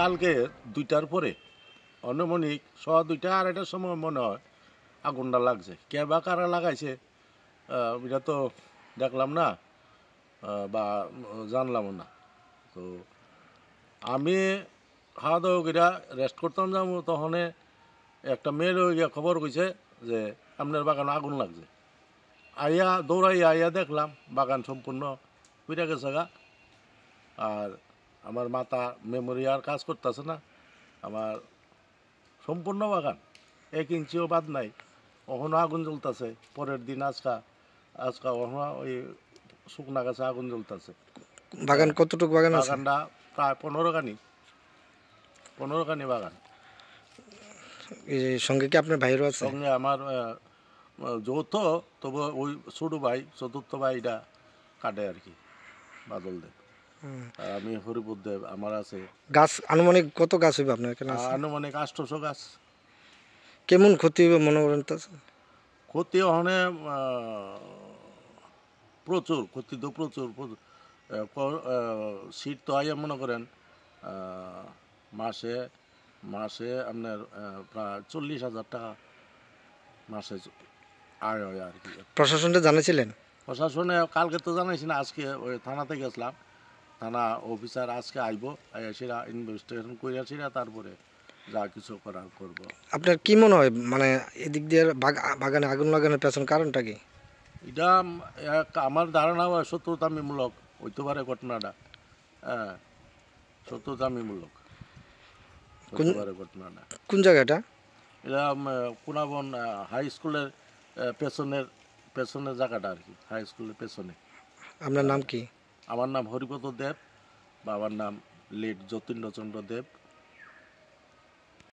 কালকে 2টার পরে আনুমানিক 2:30-2:30টার সময় মনে হয় আগুনটা লাগছে। কে বা কারা লাগাইছে এটা তো দেখলাম না বা জানলামও না। তো আমি খাওয়া দাওয়া করে রেস্ট করতাম যাবো, তখন একটা মেয়ের ইয়ে খবর কইছে যে আপনার বাগানে আগুন লাগছে। আইয়া দৌড়াইয়া আইয়া দেখলাম বাগান সম্পূর্ণ পুড়ে গেছে গা। আর আমার মাথা মেমোরি আর কাজ করতেছে না। আমার সম্পূর্ণ বাগান 1 ইঞ্চিও বাদ নাই, ওখানে আগুন জ্বলতেছে। পরের দিন আজকা ওখানে ওই শুকনা গাছে আগুন জ্বলতেছে। বাগান কতটুকু বাগান আছে? বাগানটা প্রায় 15 কানি বাগান। এই সঙ্গে কি আপনার ভাইরও আছে? সঙ্গে আমার যৌথ, তবু ওই ছোটো ভাই চতুর্থ ভাইটা কাটে আর কি, বাদল দেব। আর আমি হরিপুর দেব আমার আছে। গাছ আনুমানিক কত গাছ হইবে আপনার এখানে? আনুমানিক 800 গাছ। কেমন ক্ষতি হইবে মনে করেন? তো ক্ষতি ওখানে প্রচুর ক্ষতি, তো প্রচুর শীত তো আইয়া মনে করেন মাসে আপনার প্রায় 40,000 টাকা মাসে আয় হয় আর কি। প্রশাসনটা জানিয়েছিলেন? প্রশাসনে কালকে তো জানাইছি না, আজকে ওই থানাতে গেছিলাম। থানা অফিসার আজকে আইব, সেরা ইনভেস্টিগেশন করিয়াছিরা, তারপরে যা কিছু করার করব। আপনার কি মনে হয় মানে এদিক দিয়ে বাগানে আগুন লাগানোর পেছনে কারণটা কি? এটা আমার ধারণা হয় শত্রুতামিমূলক হইতে পারে ঘটনাটা। হ্যাঁ, শত্রুতামিমূলক হইতে পারে ঘটনাটা। কোন জায়গাটা? এটা কোনাবন হাই স্কুলের পেছনের জায়গাটা আর কি, হাই স্কুলের পেছনে। আপনার নাম কি? আমার নাম হরিপদ দেব, বাবার নাম লেট যতীন্দ্রচন্দ্র দেব।